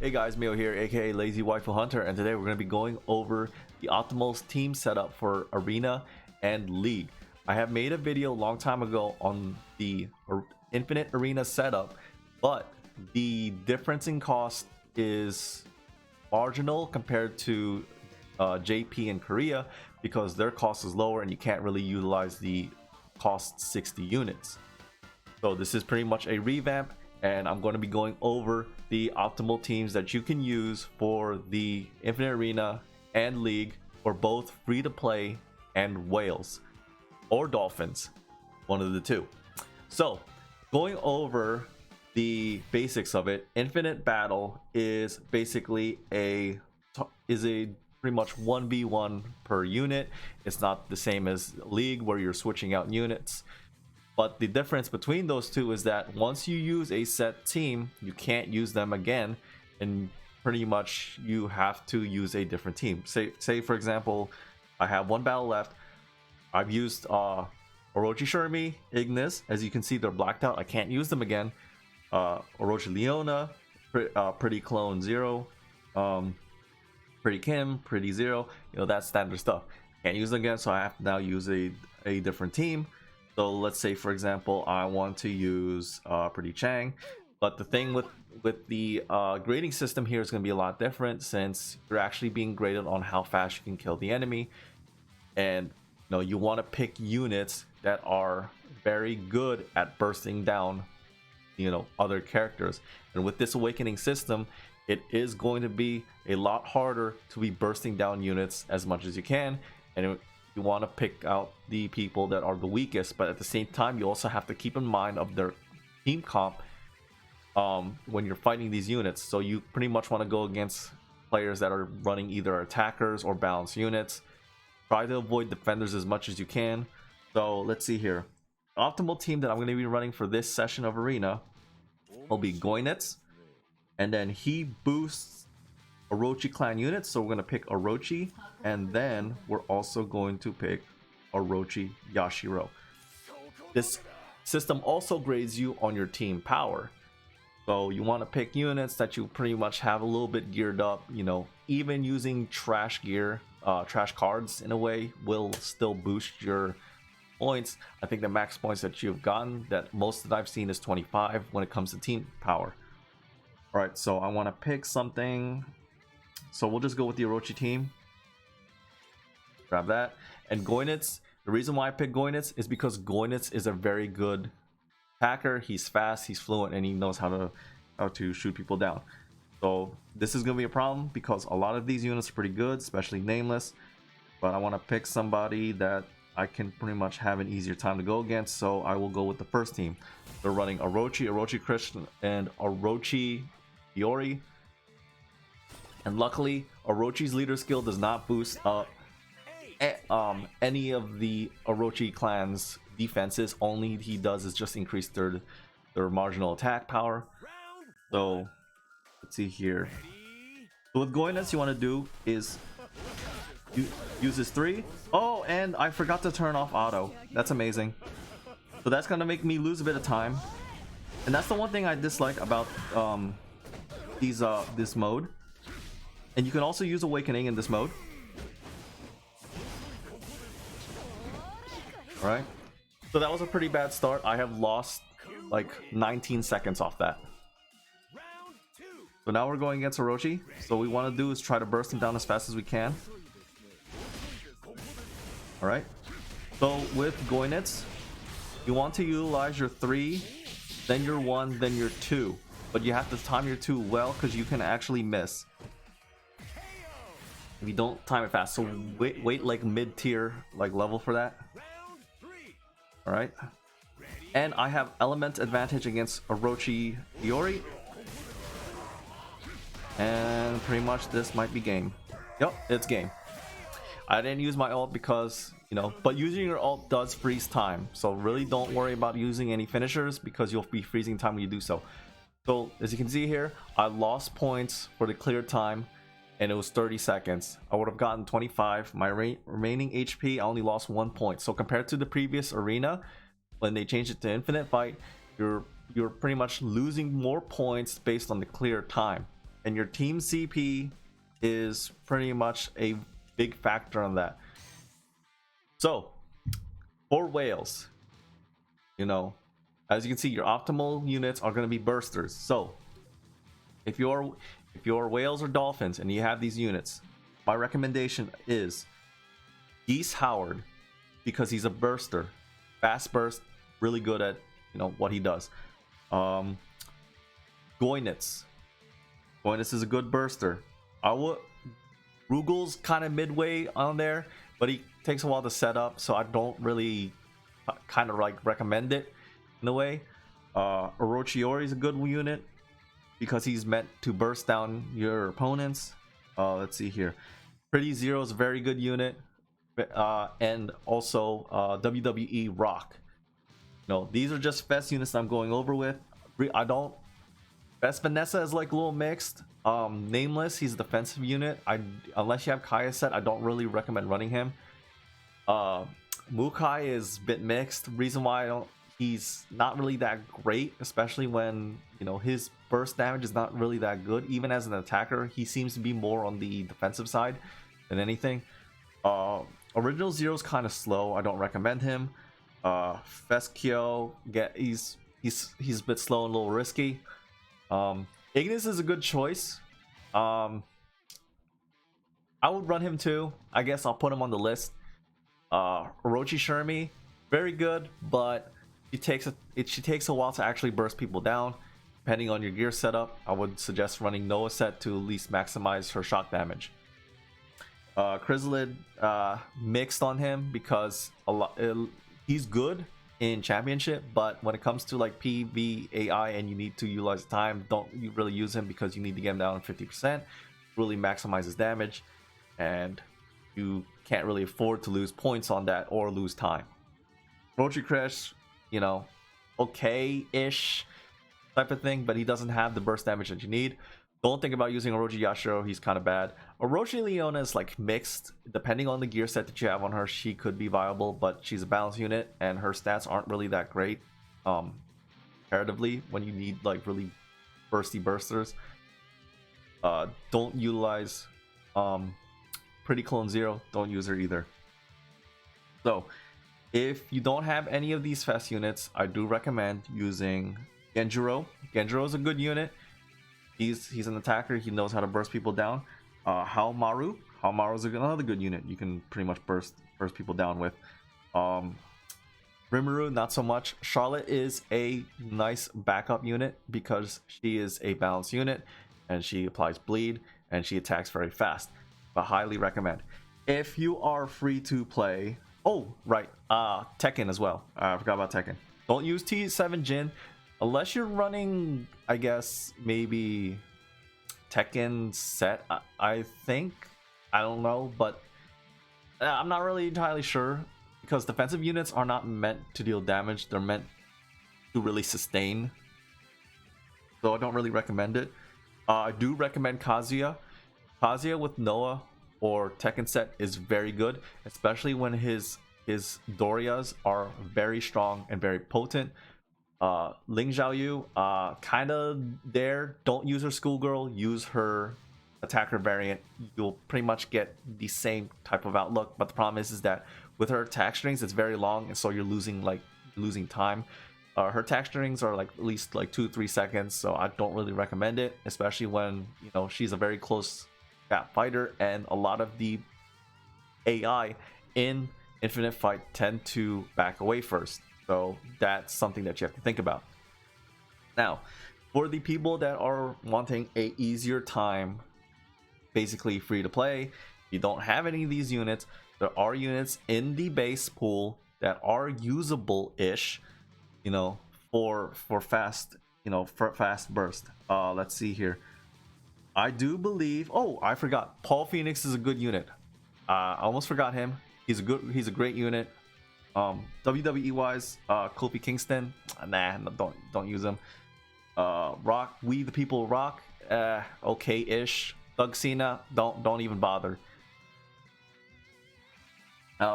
Hey guys, Mio here, aka LaZW4fuHunter, and today we're going to be going over the optimal team setup for Arena and League. I have made a video a long time ago on the Infinite Arena setup, but the difference in cost is marginal compared to JP and Korea because their cost is lower and you can't really utilize the cost 60 units. So this is pretty much a revamp, and I'm going to be going over the optimal teams that you can use for the Infinite Arena and League for both free to play and whales or dolphins, one of the two. So going over the basics of it, Infinite Battle is basically a pretty much 1v1 per unit. It's not the same as League where you're switching out units. But the difference between those two is that once you use a set team, you can't use them again, and pretty much you have to use a different team. Say for example, I have one battle left. I've used Orochi Shermie, Ignis. As you can see, they're blacked out. I can't use them again. Orochi Leona, Pretty Clone 0, Pretty Kim, Pretty 0. You know, that's standard stuff. Can't use them again, so I have to now use a different team. So let's say, for example, I want to use Pretty Chang, but the thing with the grading system here is going to be a lot different, since you're actually being graded on how fast you can kill the enemy, and you know, you want to pick units that are very good at bursting down, you know, other characters. And with this awakening system, it is going to be a lot harder to be bursting down units as much as you can, and you want to pick out the people that are the weakest, but at the same time you also have to keep in mind of their team comp when you're fighting these units. So you pretty much want to go against players that are running either attackers or balanced units. Try to avoid defenders as much as you can. So let's see here. The optimal team that I'm going to be running for this session of Arena will be Goinitz, and then he boosts Orochi clan units, so we're going to pick Orochi, and then we're also going to pick Orochi Yashiro. This system also grades you on your team power, so you want to pick units that you pretty much have a little bit geared up. You know, even using trash gear, trash cards in a way, will still boost your points. I think the max points that you've gotten, that most that I've seen, is 25 when it comes to team power. All right, so I want to pick something. So we'll just go with the Orochi team. Grab that. And Goinitz, the reason why I picked Goinitz is because Goinitz is a very good attacker. He's fast, he's fluent, and he knows how to shoot people down. So this is going to be a problem because a lot of these units are pretty good, especially Nameless. But I want to pick somebody that I can pretty much have an easier time to go against, so I will go with the first team. They're running Orochi, Orochi Christian, and Orochi Iori. And luckily, Orochi's leader skill does not boost up any of the Orochi clan's defenses. Only he does is just increase their marginal attack power. So let's see here. So with Goinitz, you want to do is use his 3. Oh, and I forgot to turn off auto. That's amazing. So that's gonna make me lose a bit of time, and that's the one thing I dislike about this mode. And you can also use Awakening in this mode. Alright, so that was a pretty bad start. I have lost like 19 seconds off that. So now we're going against Orochi. So what we want to do is try to burst him down as fast as we can. Alright, so with Goinitz, you want to utilize your 3, then your 1, then your 2. But you have to time your 2 well, because you can actually miss if you don't time it fast. So wait like mid-tier like level for that. All right, and I have element advantage against Orochi Iori, and pretty much this might be game. Yep, it's game. I didn't use my ult because, you know, but using your ult does freeze time, so really don't worry about using any finishers because you'll be freezing time when you do so. So as you can see here, I lost points for the clear time, and it was 30 seconds. I would have gotten 25. My remaining HP, I only lost 1 point. So compared to the previous arena, when they changed it to infinite fight, you're pretty much losing more points based on the clear time. and your team CP is pretty much a big factor on that. So for whales, you know, as you can see, your optimal units are going to be bursters. So if your whales or dolphins and you have these units, my recommendation is Geese Howard, because he's a burster, fast burst, really good at, you know, what he does. Goynitz is a good burster. Rugel's kind of midway on there, but he takes a while to set up, so I don't really kind of like recommend it in a way. Orochiori is a good unit because he's meant to burst down your opponents. Let's see here. Pretty Zero is a very good unit, and also WWE Rock. No, these are just Fest units I'm going over with. Best Vanessa is like a little mixed. Nameless, he's a defensive unit. Unless you have Kaya set, I don't really recommend running him. Mukai is a bit mixed. Reason why he's not really that great, especially when, you know, his burst damage is not really that good. Even as an attacker, he seems to be more on the defensive side than anything. Original Zero's kind of slow. I don't recommend him. Feskio, he's a bit slow and a little risky. Ignis is a good choice. I would run him too. I guess I'll put him on the list. Orochi Shermie, very good, but she takes a while to actually burst people down. Depending on your gear setup, I would suggest running Noah set to at least maximize her shock damage. Chrysalid, mixed on him because he's good in championship, but when it comes to like PvAI and you need to utilize time, don't you really use him because you need to get him down 50%, really maximize his damage, and you can't really afford to lose points on that or lose time. Orochi Crash, you know, okay-ish type of thing, but he doesn't have the burst damage that you need. Don't think about using Orochi Yashiro, he's kind of bad. Orochi Leona is like mixed. Depending on the gear set that you have on her, she could be viable, but she's a balance unit and her stats aren't really that great comparatively when you need like really bursty bursters. Don't utilize Pretty Clone Zero, don't use her either. So if you don't have any of these fast units, I do recommend using Genjuro. Genjuro is a good unit. He's an attacker. He knows how to burst people down. Haomaru is another good unit. You can pretty much burst people down with. Rimuru, not so much. Charlotte is a nice backup unit because she is a balanced unit and she applies bleed and she attacks very fast. But highly recommend. If you are free to play, Tekken as well. I forgot about Tekken. Don't use T7 Jin. Unless you're running, I guess, maybe Tekken set, I think. I don't know, but I'm not really entirely sure. Because defensive units are not meant to deal damage. They're meant to really sustain. So I don't really recommend it. I do recommend Kazuya. Kazuya with Noah or Tekken set is very good. Especially when his Dorias are very strong and very potent. Ling Xiaoyu, kind of there. Don't use her schoolgirl, use her attacker variant. You'll pretty much get the same type of outlook, but the problem is that with her attack strings, it's very long, and so you're losing time. Her attack strings are like at least like 2-3 seconds, so I don't really recommend it, especially when, you know, she's a very close gap fighter, and a lot of the AI in Infinite Fight tend to back away first. So that's something that you have to think about. Now, for the people that are wanting a easier time, basically free to play, you don't have any of these units, there are units in the base pool that are usable-ish, you know, for fast, you know, for fast burst. Let's see here. I do believe, I forgot, Paul Phoenix is a good unit. I almost forgot him. He's a great unit. WWE wise, Kofi Kingston, don't use him. Rock, We the People Rock, okay-ish. Doug Cena, don't even bother.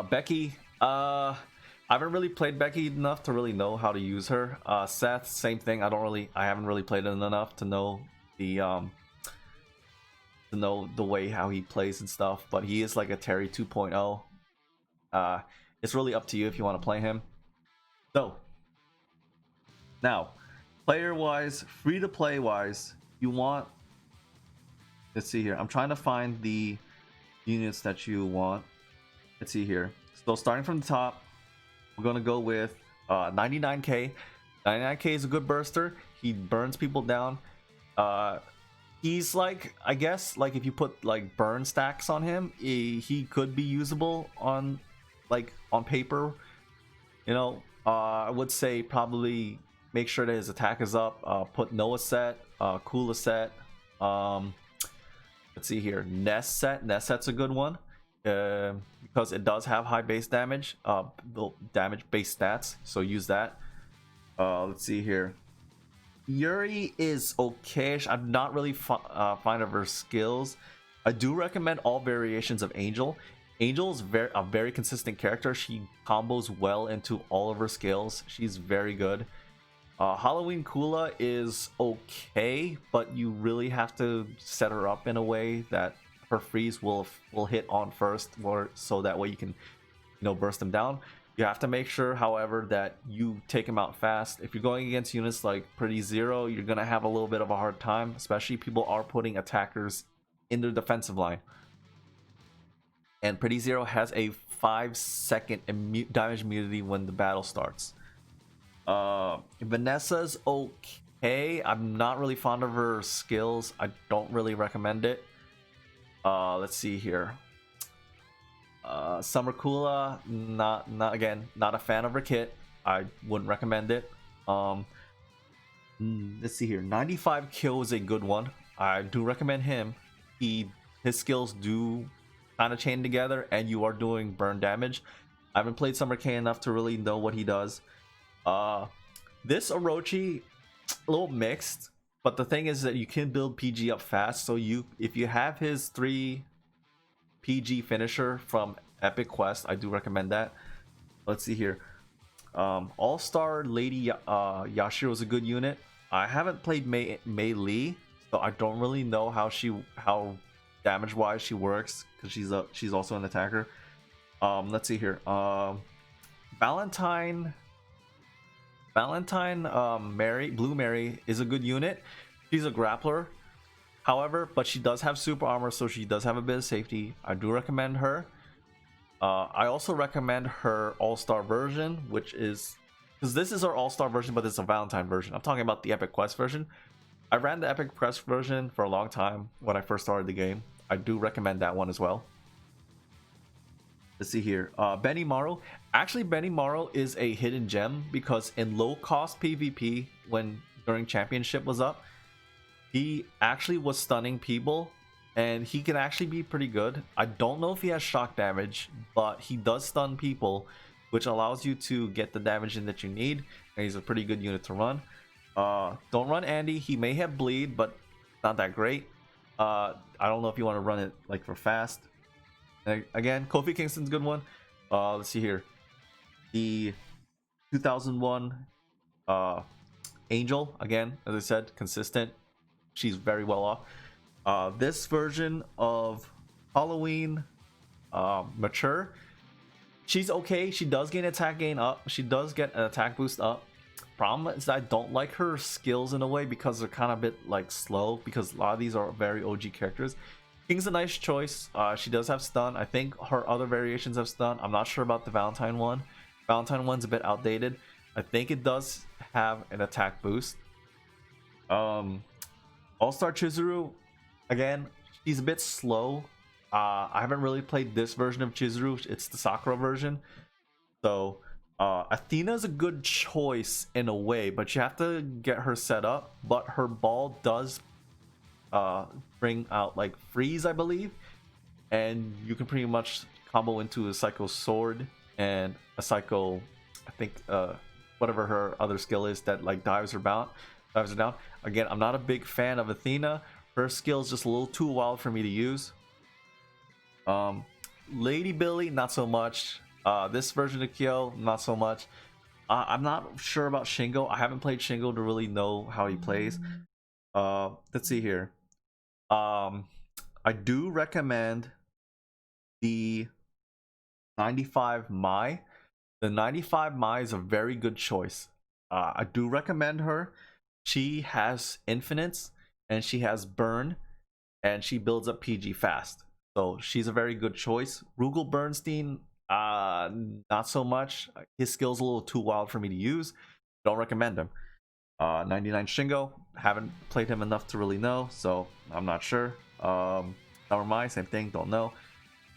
Becky, I haven't really played Becky enough to really know how to use her. Seth, same thing. I haven't really played it enough to know the to know the way how he plays and stuff, but he is like a Terry 2.0. It's really up to you if you want to play him. So now, player wise, free to play wise, you want, let's see here, I'm trying to find the units that you want. Let's see here. So starting from the top, we're gonna go with 99k. 99k is a good burster. He burns people down. He's like, I guess, like if you put like burn stacks on him, he could be usable on like on paper. You know, I would say probably make sure that his attack is up. Put Noah set, Kula set. Let's see here, Nest set. Nest set's a good one because it does have high base damage, damage base stats. So use that. Let's see here. Yuri is okay-ish. I'm not really fond of her skills. I do recommend all variations of Angel. Angel is a very consistent character. She combos well into all of her skills. She's very good. Halloween Kula is okay, but you really have to set her up in a way that her freeze will hit on first, so that way you can, burst them down. You have to make sure, however, that you take him out fast. If you're going against units like Pretty Zero, you're gonna have a little bit of a hard time, especially people are putting attackers in their defensive line. And Pretty Zero has a 5-second damage immunity when the battle starts. Vanessa's okay. I'm not really fond of her skills. I don't really recommend it. Let's see here. Summer Kula, not a fan of her kit. I wouldn't recommend it. Let's see here. 95 Kill is a good one. I do recommend him. His skills do kind of chain together, and you are doing burn damage. I haven't played Summer K enough to really know what he does. This Orochi, a little mixed, but the thing is that you can build PG up fast. So if you have his 3 PG finisher from Epic Quest, I do recommend that. Let's see here. All-Star Lady Yashiro is a good unit. I haven't played Mei Li, so I don't really know how damage-wise she works, because she's also an attacker. Let's see here. Valentine Mary, Blue Mary is a good unit. She's a grappler. However, but she does have super armor, so she does have a bit of safety. I do recommend her. I also recommend her all-star version, which is, because this is her all-star version, but it's a Valentine version. I'm talking about the Epic Quest version. I ran the Epic Quest version for a long time when I first started the game. I do recommend that one as well. Let's see here. Benny Morrow. Actually, Benny Morrow is a hidden gem, because in low-cost PvP, during Championship was up, he actually was stunning people, and he can actually be pretty good. I don't know if he has shock damage, but he does stun people, which allows you to get the damage in that you need, and he's a pretty good unit to run. Don't run Andy. He may have bleed, but not that great. I don't know if you want to run it like for fast. Again, Kofi Kingston's a good one. Let's see here. The 2001 Angel, again, as I said, consistent. She's very well off. This version of Halloween Mature, she's okay. She does gain attack gain up. She does get an attack boost up. Problem is that I don't like her skills in a way, because they're kind of a bit like slow, because a lot of these are very OG characters. King's a nice choice. She does have stun. I think her other variations have stun. I'm not sure about the Valentine one. Valentine one's a bit outdated. I think it does have an attack boost. All-Star Chizuru, again, she's a bit slow. I haven't really played this version of Chizuru. It's the Sakura version. So Athena's a good choice in a way, but you have to get her set up. But her ball does bring out like freeze, I believe, and you can pretty much combo into a Psycho Sword and a Psycho, I think, whatever her other skill is that like dives her down. Again, I'm not a big fan of Athena. Her skill is just a little too wild for me to use. Lady Billy, not so much. This version of Kyo, not so much. I'm not sure about Shingo. I haven't played Shingo to really know how he plays. Let's see here. I do recommend the 95 Mai. The 95 Mai is a very good choice. I do recommend her. She has infinites and she has burn and she builds up PG fast. So she's a very good choice. Rugal Bernstein, not so much. His skill's a little too wild for me to use. Don't recommend him. 99 Shingo, haven't played him enough to really know, so I'm not sure. Summer Mai, same thing, don't know.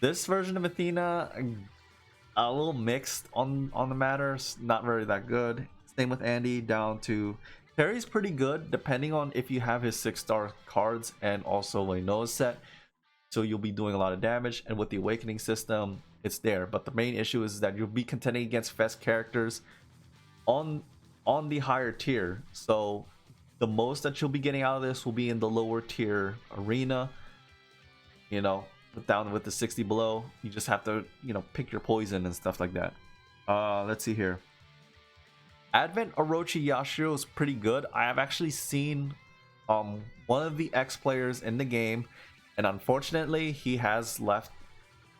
This version of Athena, a little mixed on the matters, not very that good. Same with Andy, down to Terry's pretty good, depending on if you have his 6-star cards and also a nose set. So you'll be doing a lot of damage, and with the awakening system, it's there. But the main issue is that you'll be contending against fest characters on the higher tier. So the most that you'll be getting out of this will be in the lower tier arena. You know, down with the 60 below, you just have to, you know, pick your poison and stuff like that. Let's see here. Advent Orochi Yashiro is pretty good. I have actually seen one of the X players in the game, and unfortunately he has left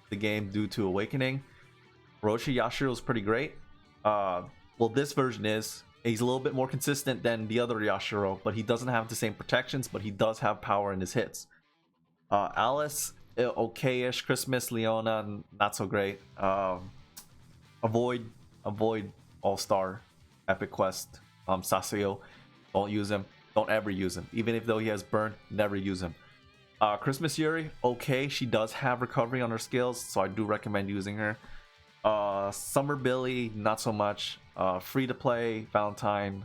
the game due to awakening. Orochi Yashiro is pretty great. Well, this version is. He's a little bit more consistent than the other Yashiro, but he doesn't have the same protections, but he does have power in his hits. Alice, okay-ish. Christmas, Leona, not so great. Avoid All-Star, Epic Quest, Saseo. Don't use him. Don't ever use him. Even if though he has burn, never use him. Christmas Yuri, okay. She does have recovery on her skills, so I do recommend using her. Summer Billy, not so much. Free to play Valentine,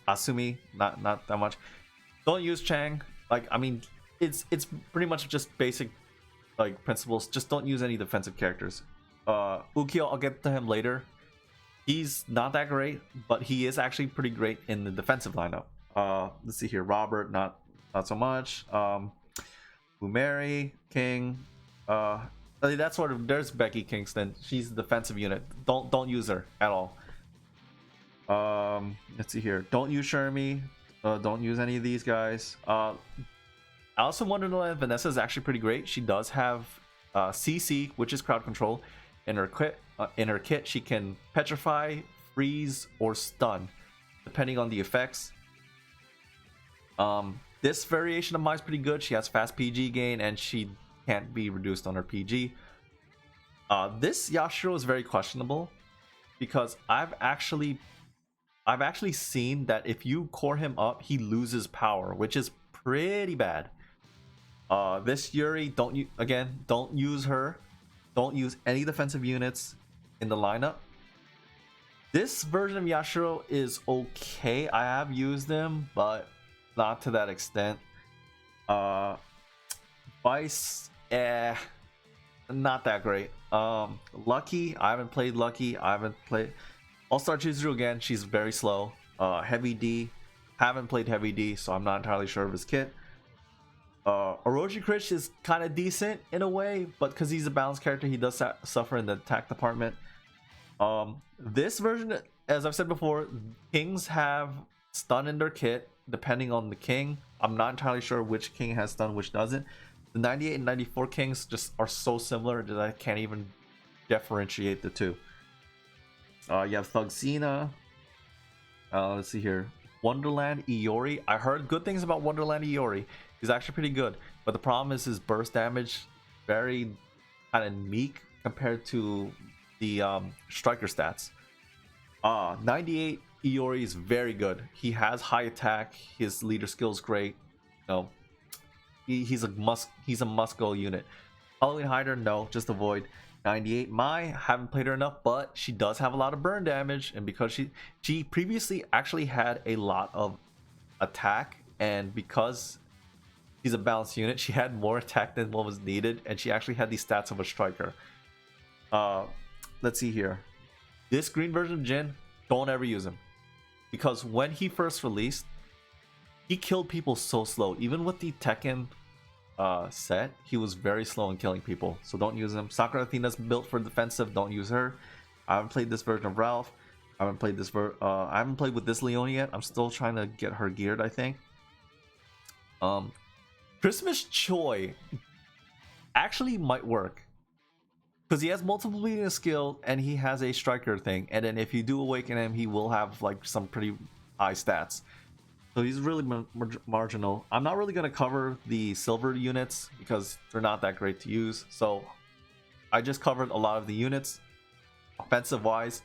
Asumi, not that much. Don't use Chang. Like, I mean, it's pretty much just basic like principles. Just don't use any defensive characters. Ukyo, I'll get to him later. He's not that great, but he is actually pretty great in the defensive lineup. Let's see here. Robert, not so much. Umeri, King, that's sort of, there's Becky Kingston. She's a defensive unit. Don't use her at all. Let's see here. Don't use Shermie. Don't use any of these guys. Alice in Wonderland Vanessa is actually pretty great. She does have CC, which is crowd control, in her kit. She can petrify, freeze, or stun, depending on the effects. This variation of Mai is pretty good. She has fast PG gain, and she can't be reduced on her PG. This Yashiro is very questionable because I've actually seen that if you core him up, he loses power, which is pretty bad. This Yuri, don't use her. Don't use any defensive units in the lineup. This version of Yashiro is okay. I have used them, but not to that extent. Vice, not that great. Lucky, I haven't played Lucky. I haven't played All-Star Chizuru again. She's very slow. Heavy D, haven't played Heavy D, so I'm not entirely sure of his kit. Orochi Krish is kind of decent in a way, but because he's a balanced character, he does suffer in the attack department. This version, as I've said before, kings have stun in their kit depending on the king. I'm not entirely sure which king has stun, which doesn't. The 98 and 94 kings just are so similar that I can't even differentiate the two. You have Thugsina. Let's see here. Wonderland Iori. I heard good things about Wonderland Iori. He's actually pretty good, but the problem is his burst damage very kind of meek compared to the striker stats. 98 Iori is very good. He has high attack. His leader skill is great. You know, he's a must go unit. Halloween Hider, no, just avoid. 98 Mai, haven't played her enough, but she does have a lot of burn damage, and because she previously actually had a lot of attack, and because she's a balanced unit, she had more attack than what was needed, and she actually had the stats of a striker. Let's see here. This green version of Jin, don't ever use him, because when he first released, he killed people so slow. Even with the Tekken set, he was very slow in killing people, so don't use him. Sakura Athena's built for defensive, don't use her. I haven't played this version of Ralph. I haven't played I haven't played with this Leona yet. I'm still trying to get her geared, I think. Christmas Choi actually might work because he has multiple bleeding skill and he has a striker thing, and then if you do awaken him, he will have like some pretty high stats. So he's really marginal. I'm not really going to cover the silver units because they're not that great to use. So I just covered a lot of the units offensive wise,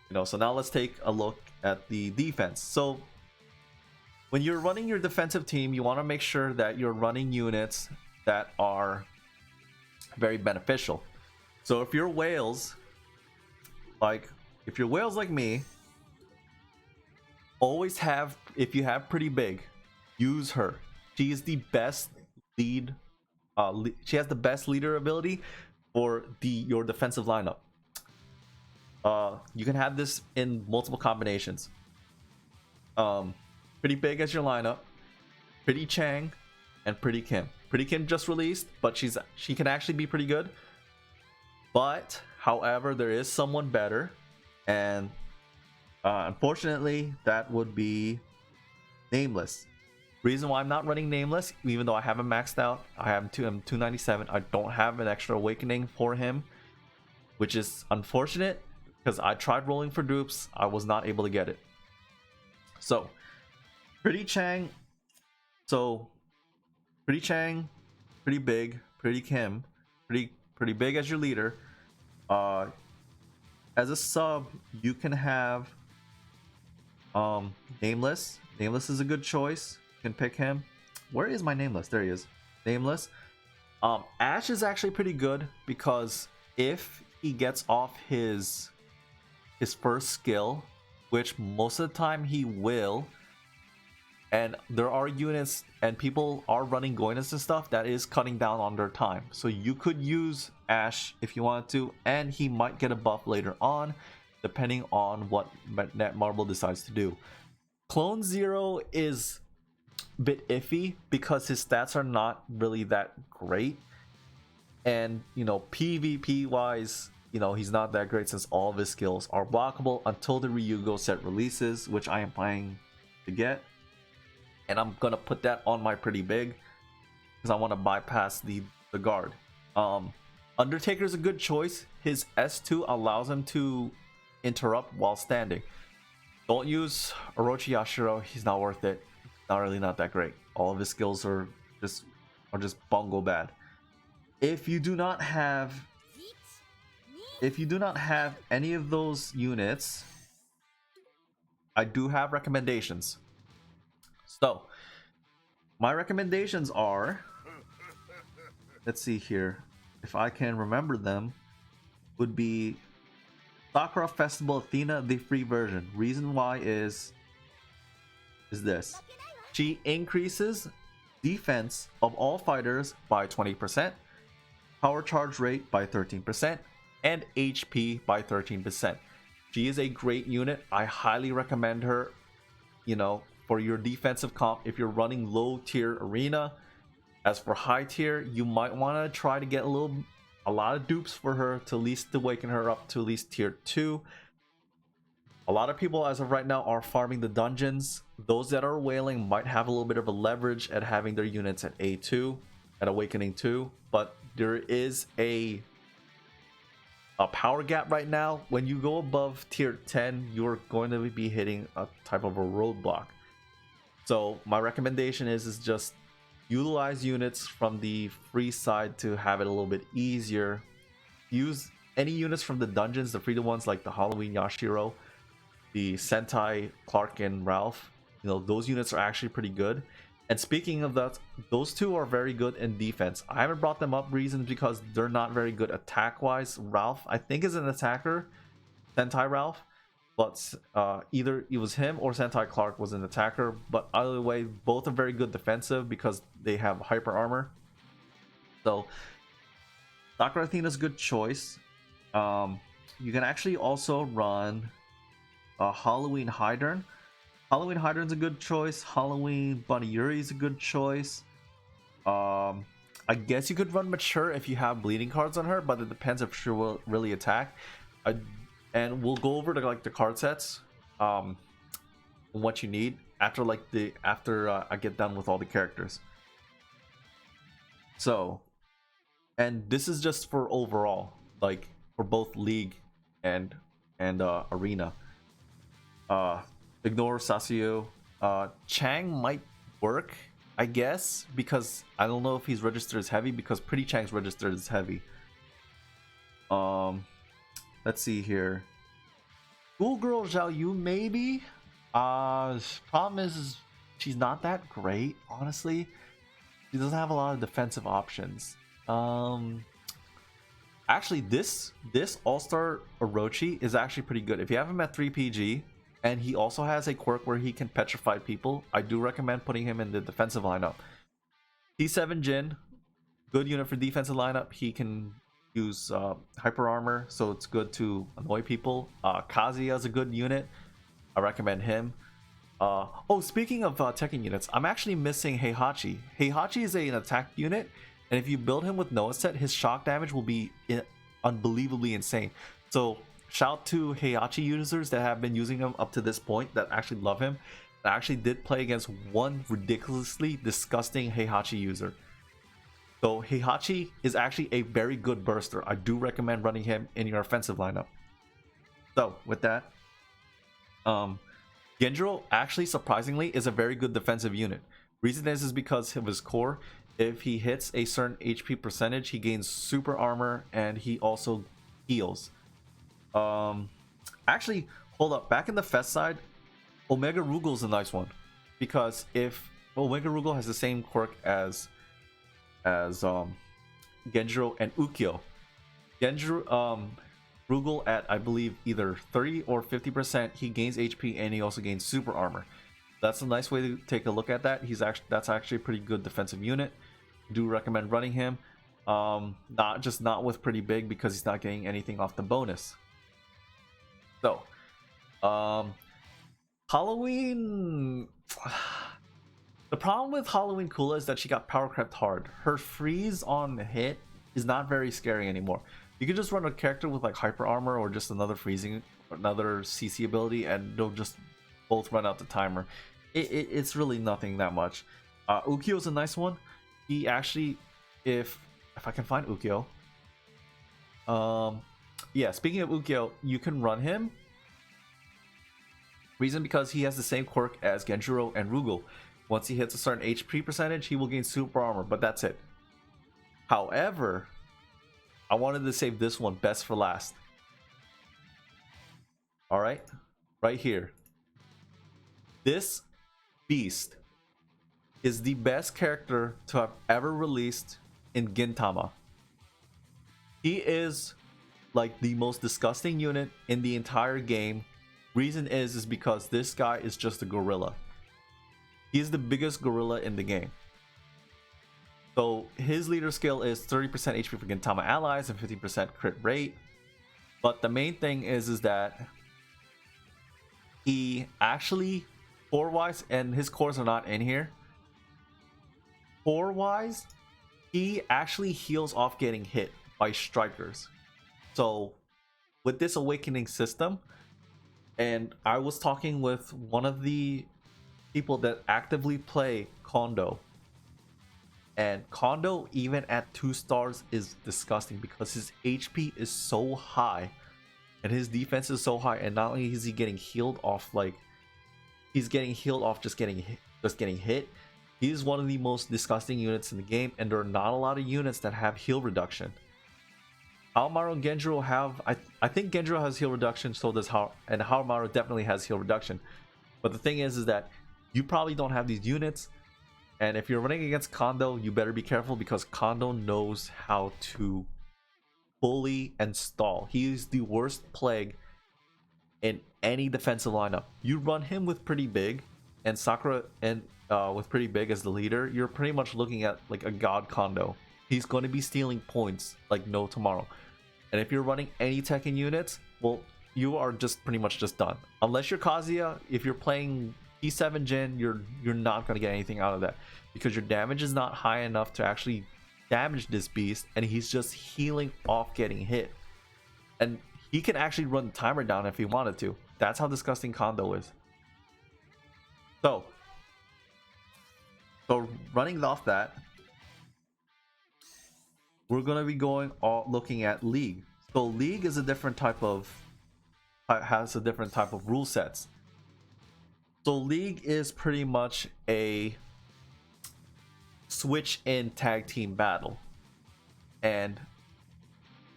you know. So now let's take a look at the defense. So when you're running your defensive team, you want to make sure that you're running units that are very beneficial. So if you're whales, like me, always have, if you have pretty big, use her. She is the best lead. She has the best leader ability for your defensive lineup. You can have this in multiple combinations. Pretty big as your lineup, Pretty Chang, and Pretty Kim. Pretty Kim just released, but she can actually be pretty good. But however, there is someone better, and unfortunately, that would be Nameless. Reason why I'm not running Nameless, even though I have him maxed out, I have him 297. I don't have an extra awakening for him, which is unfortunate because I tried rolling for dupes. I was not able to get it. So Pretty Chang, pretty big, Pretty Kim, pretty big as your leader. As a sub, you can have Nameless. Nameless is a good choice. You can pick him. Where is my Nameless? There he is. Nameless. Ash is actually pretty good because if he gets off his first skill, which most of the time he will, and there are units and people are running Goinas and stuff, that is cutting down on their time. So you could use Ash if you wanted to, and he might get a buff later on depending on what Netmarble decides to do. Clone Zero is a bit iffy because his stats are not really that great, and you know, PvP wise, you know, he's not that great since all of his skills are blockable until the Ryugo set releases, which I am planning to get. And I'm gonna put that on my pretty big because I want to bypass the guard. Undertaker's a good choice. His S2 allows him to interrupt while standing. Don't use Orochi Yashiro. He's not worth it. Not that great. All of his skills are just bungo bad. If you do not have any of those units, I do have recommendations. So, my recommendations are, let's see here, if I can remember them, would be Sakura Festival Athena, the free version. Reason why is this. She increases defense of all fighters by 20%, power charge rate by 13%, and HP by 13%. She is a great unit. I highly recommend her, you know, for your defensive comp if you're running low tier arena. As for high tier, you might want to try to get a lot of dupes for her to at least awaken her up to at least tier 2. A lot of people as of right now are farming the dungeons. Those that are whaling might have a little bit of a leverage at having their units at A2, at awakening 2, but there is a power gap right now. When you go above tier 10, you're going to be hitting a type of a roadblock. So my recommendation is just utilize units from the free side to have it a little bit easier. Use any units from the dungeons, the free ones like the Halloween Yashiro, the Sentai Clark and Ralph. You know, those units are actually pretty good. And speaking of that, those two are very good in defense. I haven't brought them up reasons because they're not very good attack wise. Ralph, I think, is an attacker, Sentai Ralph. But either it was him or Sentai Clark was an attacker. But either way, both are very good defensive because they have hyper armor. So Sakura Athena is a good choice. You can actually also run Halloween Hydern. Halloween Hydern's a good choice. Halloween Bunny Yuri is a good choice. I guess you could run Mature if you have bleeding cards on her, but it depends if she will really attack. And we'll go over the card sets, what you need after I get done with all the characters. So, and this is just for overall, like for both League and Arena. Ignore Sasio. Chang might work, I guess, because I don't know if he's registered as heavy, because Pretty Chang's registered as heavy. Let's see here. Schoolgirl Zhao Yu, maybe. Problem is she's not that great, honestly. She doesn't have a lot of defensive options. Actually, this All-Star Orochi is actually pretty good. If you have him at 3 PG, and he also has a quirk where he can petrify people, I do recommend putting him in the defensive lineup. T7 Jin, good unit for defensive lineup. He can use hyper armor, so it's good to annoy people. Kazuya is a good unit. I recommend him. Oh, speaking of Tekken units, I'm actually missing Heihachi. Heihachi is an attack unit, and if you build him with Noah set, his shock damage will be unbelievably insane. So shout out to Heihachi users that have been using him up to this point, that actually love him. I actually did play against one ridiculously disgusting Heihachi user. So Heihachi is actually a very good burster. I do recommend running him in your offensive lineup. So with that, Genjiro actually surprisingly is a very good defensive unit. Reason is because of his core. If he hits a certain HP percentage, he gains super armor and he also heals. Actually, hold up. Back in the Fest side, Omega Rugal is a nice one, because if Omega Rugal has the same quirk as Genjiro and Ukyo. Genjiro, Rugal at, I believe, either 30 or 50%, he gains HP and he also gains super armor. That's a nice way to take a look at that. That's actually a pretty good defensive unit. Do recommend running him. Not with pretty big, because he's not getting anything off the bonus. So, Halloween. The problem with Halloween Kula is that she got power crept hard. Her freeze on hit is not very scary anymore. You can just run a character with like hyper armor or just another CC ability, and they'll just both run out the timer. It's really nothing that much. Ukyo is a nice one. He actually, if I can find Ukyo. Yeah, speaking of Ukyo, you can run him. Reason because he has the same quirk as Genjiro and Rugal. Once he hits a certain HP percentage, he will gain super armor, but that's it. However, I wanted to save this one best for last. Alright, right here. This beast is the best character to have ever released in Gintama. He is like the most disgusting unit in the entire game. Reason is because this guy is just a gorilla. He is the biggest gorilla in the game. So his leader skill is 30% HP for Gintama allies and 50% crit rate. But the main thing is that he actually, core wise, and his cores are not in here. Core wise, he actually heals off getting hit by strikers. So with this awakening system, and I was talking with one of the people that actively play Kondo, and Kondo even at 2 stars is disgusting because his HP is so high and his defense is so high, and not only is he getting healed off, like he's getting healed off just getting hit. He's one of the most disgusting units in the game, and there are not a lot of units that have heal reduction. Haomaru and Genjiro have, I think Genjiro has heal reduction, so does and Haomaru definitely has heal reduction. But the thing is that you probably don't have these units, and if you're running against Kondo, you better be careful, because Kondo knows how to bully and stall. He's the worst plague in any defensive lineup. You run him with pretty big, and Sakura and with pretty big as the leader, you're pretty much looking at like a god Kondo. He's going to be stealing points like no tomorrow. And if you're running any Tekken units, well, you are just pretty much just done. Unless you're Kazuya, if you're playing T7 Jin, you're not going to get anything out of that, because your damage is not high enough to actually damage this beast, and he's just healing off getting hit. And he can actually run the timer down if he wanted to. That's how disgusting Kondo is. So running off that, we're gonna be looking at League. So League is a different type of has a different type of rule sets. So League is pretty much a switch in tag team battle, and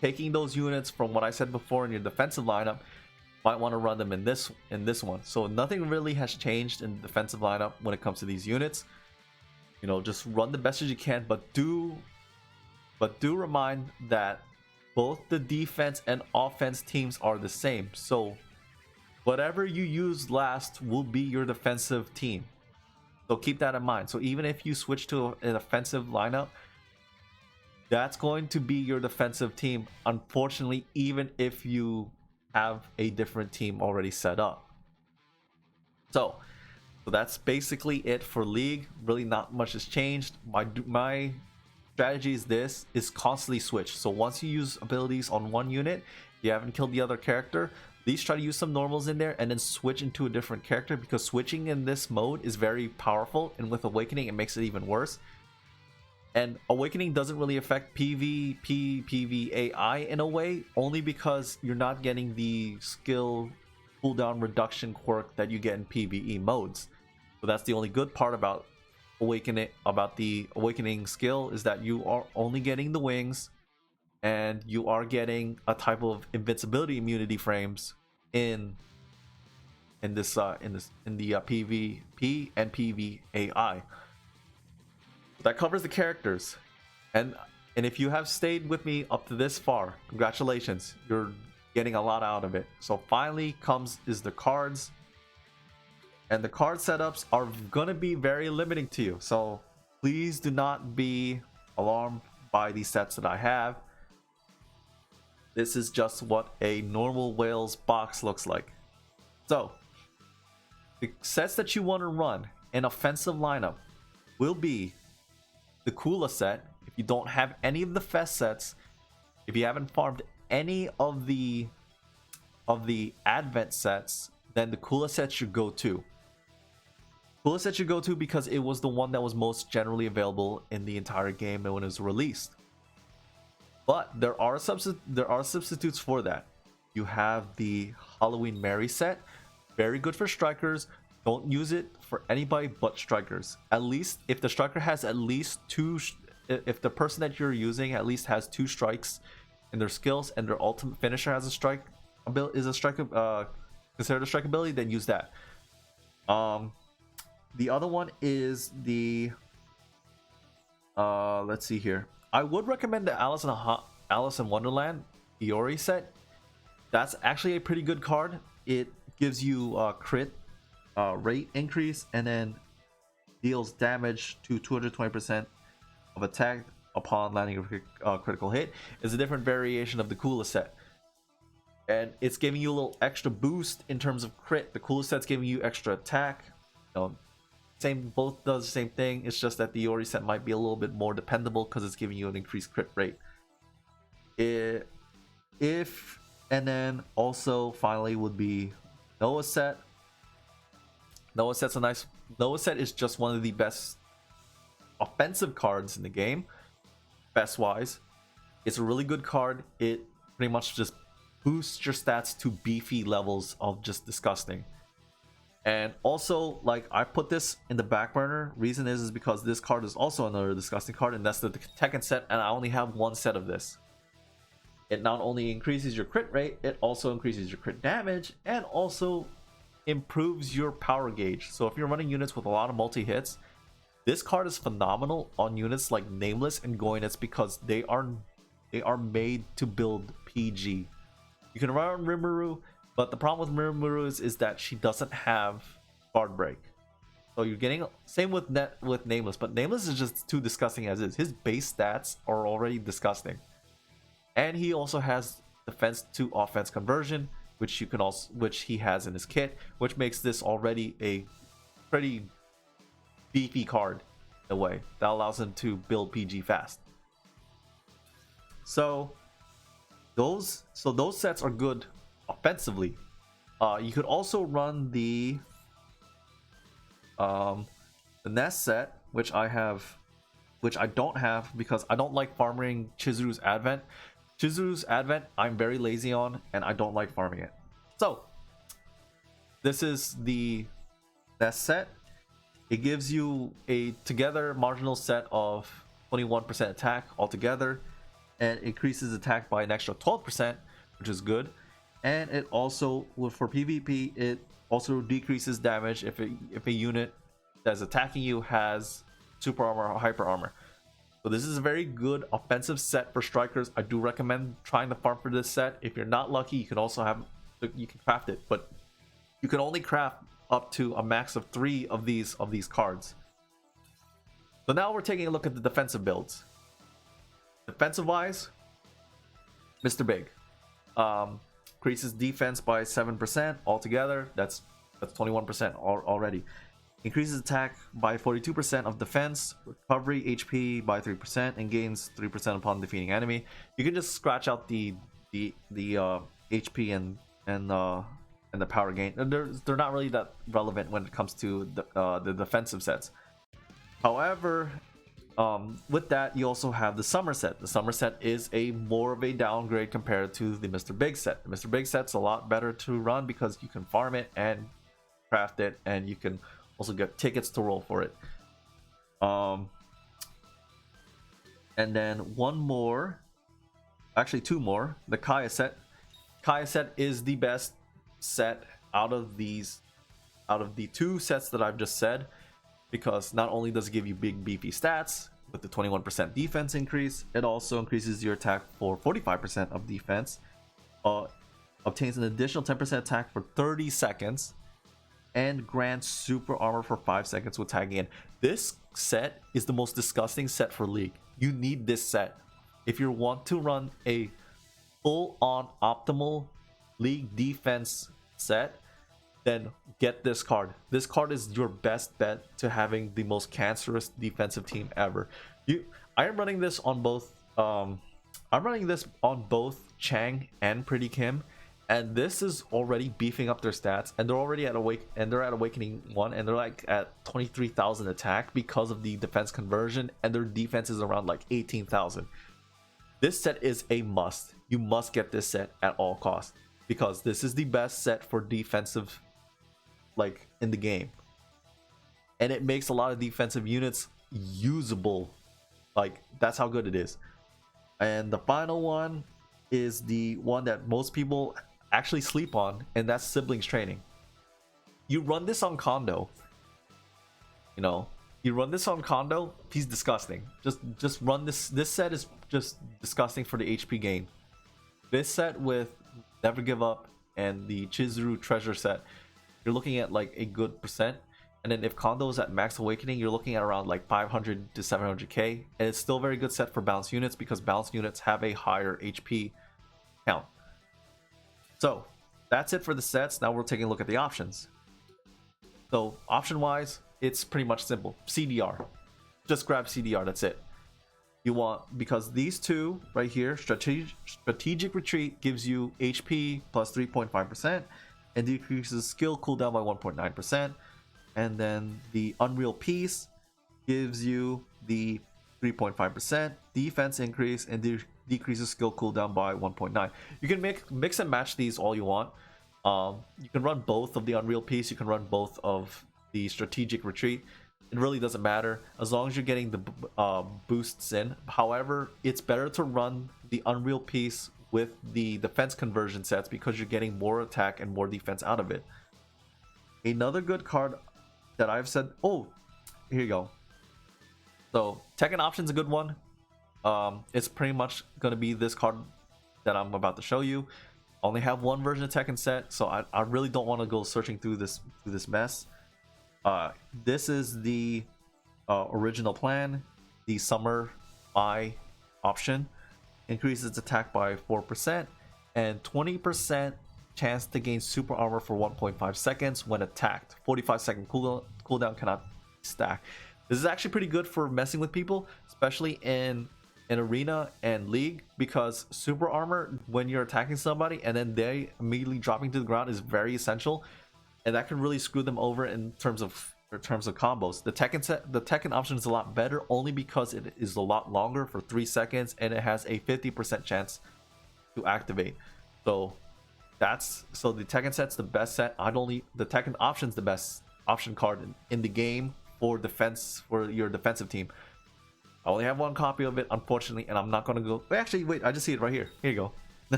taking those units from what I said before in your defensive lineup, might want to run them in this one. So nothing really has changed in the defensive lineup when it comes to these units. You know, just run the best as you can, but do remind that both the defense and offense teams are the same. So whatever you use last will be your defensive team. So keep that in mind. So even if you switch to an offensive lineup, that's going to be your defensive team, unfortunately, even if you have a different team already set up. So that's basically it for League. Really not much has changed. My strategy is constantly switch. So once you use abilities on one unit, you haven't killed the other character, at least try to use some normals in there and then switch into a different character, because switching in this mode is very powerful, and with Awakening it makes it even worse. And Awakening doesn't really affect PvP, PvAI in a way, only because you're not getting the skill cooldown reduction quirk that you get in PvE modes. So that's the only good part about the Awakening skill, is that you are only getting the wings, and you are getting a type of invincibility immunity frames in the PvP and PvAI. That covers the characters, and if you have stayed with me up to this far, congratulations, you're getting a lot out of it. So finally is the cards, and the card setups are gonna be very limiting to you, so please do not be alarmed by these sets that I have. This is just what a normal Whales box looks like. So the sets that you want to run in offensive lineup will be the Kula set. If you don't have any of the Fest sets, if you haven't farmed any of the Advent sets, then the Kula set should go to. Kula set should go to because it was the one that was most generally available in the entire game when it was released. But there are substitutes for that. You have the Halloween Mary set, very good for strikers. Don't use it for anybody but strikers. At least if the striker has at least if the person that you're using at least has 2 strikes in their skills, and their ultimate finisher has a strike ability, considered a strike ability, then use that. The other one is the let's see here. I would recommend the Alice in Wonderland Iori set. That's actually a pretty good card. It gives you crit rate increase, and then deals damage to 220% of attack upon landing a critical hit. Is a different variation of the Kula set, and it's giving you a little extra boost in terms of crit. The Kula set's giving you extra attack. Both does the same thing. It's just that the Iori set might be a little bit more dependable because it's giving you an increased crit rate. And then also finally would be Noah set. Noah set is just one of the best offensive cards in the game, best wise. It's a really good card. It pretty much just boosts your stats to beefy levels of just disgusting. And also, like, I put this in the back burner. Reason is because this card is also another disgusting card, and that's the Tekken set, and I only have one set of this. It not only increases your crit rate, it also increases your crit damage, and also improves your power gauge. So if you're running units with a lot of multi-hits, this card is phenomenal on units like Nameless and Goinets, because they are made to build PG. You can run Rimuru, but the problem with Rimuru is that she doesn't have guard break. So you're getting same with Nameless, but Nameless is just too disgusting as is. His base stats are already disgusting, and he also has defense to offense conversion, which he has in his kit, which makes this already a pretty beefy card in a way that allows him to build PG fast. So those sets are good offensively. You could also run the Nest set, which I have which I don't have because I don't like farming Chizuru's Advent. Chizuru's Advent I'm very lazy on, and I don't like farming it. So this is the best set. It gives you a together marginal set of 21% attack altogether, and increases attack by an extra 12%, which is good. And it also, for PvP, it also decreases damage if a unit that's attacking you has super armor or hyper armor. So this is a very good offensive set for strikers. I do recommend trying to farm for this set. If you're not lucky, you can also you can craft it, but you can only craft up to a max of 3 of these cards. So now we're taking a look at the defensive builds. Defensive wise, Mr. Big increases defense by 7% altogether. That's 21% already. Increases attack by 42% of defense, recovery HP by 3%, and gains 3% upon defeating enemy. You can just scratch out the HP and the power gain. They're not really that relevant when it comes to the defensive sets. However, with that, you also have the summer set. The summer set is more of a downgrade compared to the Mr. Big set. The Mr. Big set's a lot better to run because you can farm it and craft it, and you can also get tickets to roll for it. And then one more, actually two more, the Kaya set. Kaya set is the best set out of the 2 sets that I've just said, because not only does it give you big beefy stats with the 21% defense increase, it also increases your attack for 45% of defense, obtains an additional 10% attack for 30 seconds, and grants super armor for 5 seconds with tagging in. This set is the most disgusting set for League. You need this set if you want to run a full-on optimal League defense set. Then get this card. This card is your best bet to having the most cancerous defensive team ever. I am running this on both. I'm running this on both Chang and Pretty Kim, and this is already beefing up their stats, and they're already at Awakening 1, and they're like at 23,000 attack because of the defense conversion, and their defense is around like 18,000. This set is a must. You must get this set at all costs, because this is the best set for defensive, like, in the game, and it makes a lot of defensive units usable. Like, that's how good it is. And the final one is the one that most people actually sleep on, and that's Siblings Training. You run this on Kondo, you run this on Kondo, he's disgusting. Just run this set is just disgusting for the HP gain. This set with Never Give Up and the Chizuru Treasure set, you're looking at like a good percent. And then if Kondo is at max awakening, you're looking at around like 500 to 700k, and it's still a very good set for balanced units because balanced units have a higher HP count. So that's it for the sets. Now we're taking a look at the options. So option wise, it's pretty much simple. CDR, just grab CDR, that's it. You want, because these two right here, strategic retreat gives you HP plus 3.5% and decreases skill cooldown by 1.9%. And then the Unreal Peace gives you the 3.5% defense increase and decreases skill cooldown by 1.9. You can mix and match these all you want. You can run both of the Unreal Peace, you can run both of the Strategic Retreat. It really doesn't matter as long as you're getting the boosts in. However, it's better to run the Unreal Peace with the defense conversion sets because you're getting more attack and more defense out of it. Another good card that I've said, oh, here you go. So Tekken Option's a good one. It's pretty much going to be this card that I'm about to show you. I only have one version of Tekken set, so I really don't want to go searching through this mess. This is the original plan. The Summer Eye option increases attack by 4% and 20% chance to gain super armor for 1.5 seconds when attacked. 45-second cooldown cannot stack. This is actually pretty good for messing with people, especially in arena and league, because super armor when you're attacking somebody and then they immediately dropping to the ground is very essential, and that can really screw them over in terms of in terms of combos. The Tekken option is a lot better only because it is a lot longer for 3 seconds and it has a 50% chance to activate. So the Tekken set's the best set. The Tekken option's the best option card in the game for defense, for your defensive team. I only have one copy of it, unfortunately, and I'm not gonna go. Actually, wait, I just see it right here. Here you go.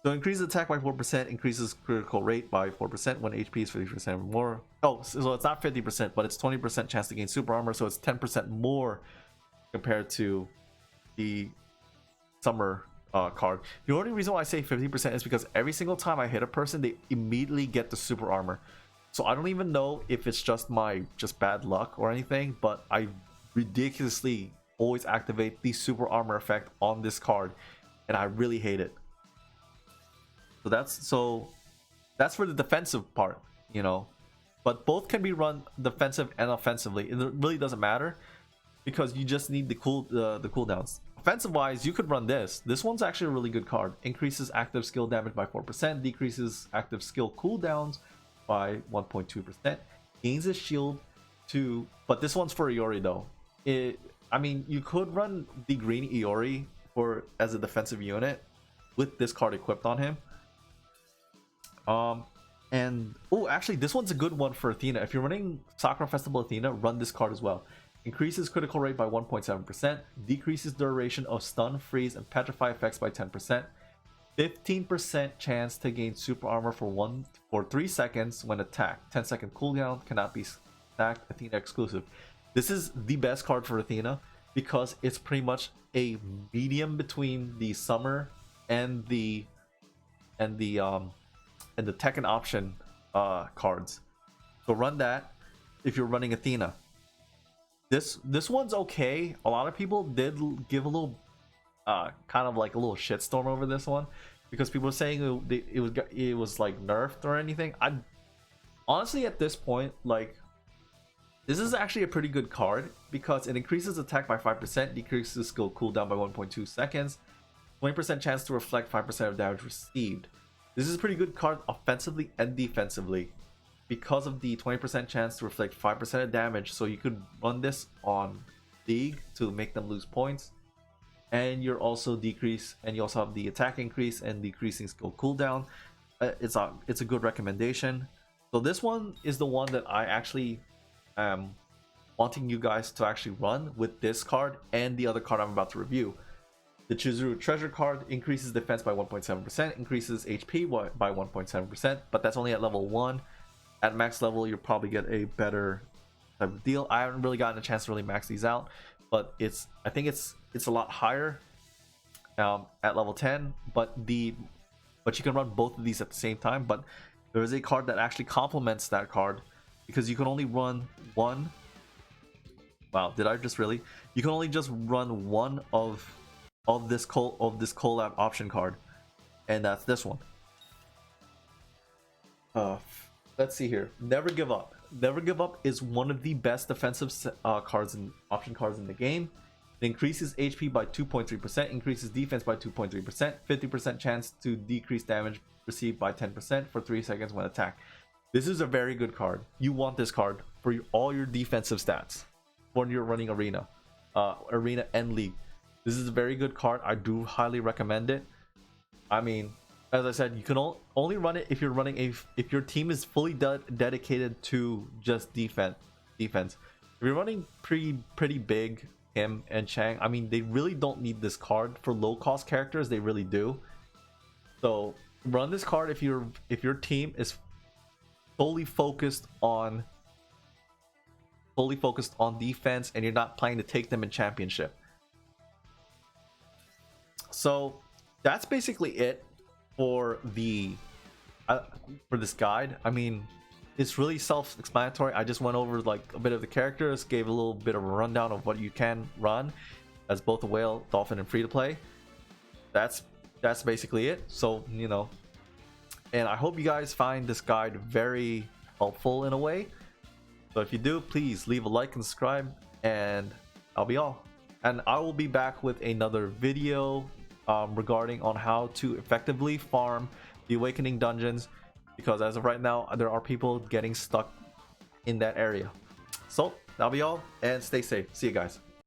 So increases attack by 4%, increases critical rate by 4% when HP is 50% or more. Oh, so it's not 50%, but it's 20% chance to gain super armor, so it's 10% more compared to the summer card. The only reason why I say 50% is because every single time I hit a person, they immediately get the super armor. So I don't even know if it's just bad luck or anything, but I ridiculously always activate the super armor effect on this card, and I really hate it. So that's for the defensive part, you know, but both can be run defensive and offensively. It really doesn't matter because you just need the cooldowns. Offensive wise, you could run this one's actually a really good card. Increases active skill damage by 4%, decreases active skill cooldowns by 1.2%, gains a shield to, but this one's for Iori though. I mean, you could run the green Iori as a defensive unit with this card equipped on him. And oh, actually this one's a good one for Athena. If you're running Sakura Festival Athena, run this card as well. Increases critical rate by 1.7%, decreases duration of stun, freeze, and petrify effects by 10%, 15% chance to gain super armor for 3 seconds when attacked. 10-second cooldown, cannot be stacked, Athena exclusive. This is the best card for Athena because it's pretty much a medium between the summer and the Tekken option cards. So run that if you're running Athena. This one's okay. A lot of people did give a little kind of like a little shitstorm over this one because people were saying it was like nerfed or anything. I honestly at this point, like, this is actually a pretty good card because it increases attack by 5%, decreases skill cooldown by 1.2 seconds, 20% chance to reflect 5% of damage received. This is a pretty good card offensively and defensively because of the 20% chance to reflect 5% of damage. So you could run this on League to make them lose points, and you also have the attack increase and decreasing skill cooldown. It's a good recommendation. So this one is the one that I actually am wanting you guys to actually run with this card and the other card I'm about to review. The Chizuru Treasure card increases defense by 1.7%, increases HP by 1.7%, but that's only at level 1. At max level, you'll probably get a better type of deal. I haven't really gotten a chance to really max these out, but I think it's a lot higher at level 10. But you can run both of these at the same time. But there is a card that actually complements that card because you can only run one. Wow, did I just really? You can only just run one of this collab option card, and that's this one. Let's see here. Never Give Up. Never Give Up is one of the best defensive option cards in the game. It increases HP by 2.3%, increases defense by 2.3%, 50% chance to decrease damage received by 10% for 3 seconds when attacked. This is a very good card. You want this card for all your defensive stats when you're running Arena and League. This is a very good card. I do highly recommend it. I mean, as I said, you can only run it if you're running if your team is fully dedicated to just defense. If you're running pretty big Kim and Chang, I mean, they really don't need this card for low cost characters. They really do. So run this card if your team is solely focused on defense and you're not planning to take them in championship. So that's basically it for this guide. I mean, it's really self-explanatory. I just went over like a bit of the characters, gave a little bit of a rundown of what you can run as both a whale, dolphin, and free to play. That's basically it. So, you know, and I hope you guys find this guide very helpful in a way. So if you do, please leave a like and subscribe, and I'll be all. And I will be back with another video regarding on how to effectively farm the Awakening dungeons, because as of right now there are people getting stuck in that area. So that'll be all, and stay safe. See you guys.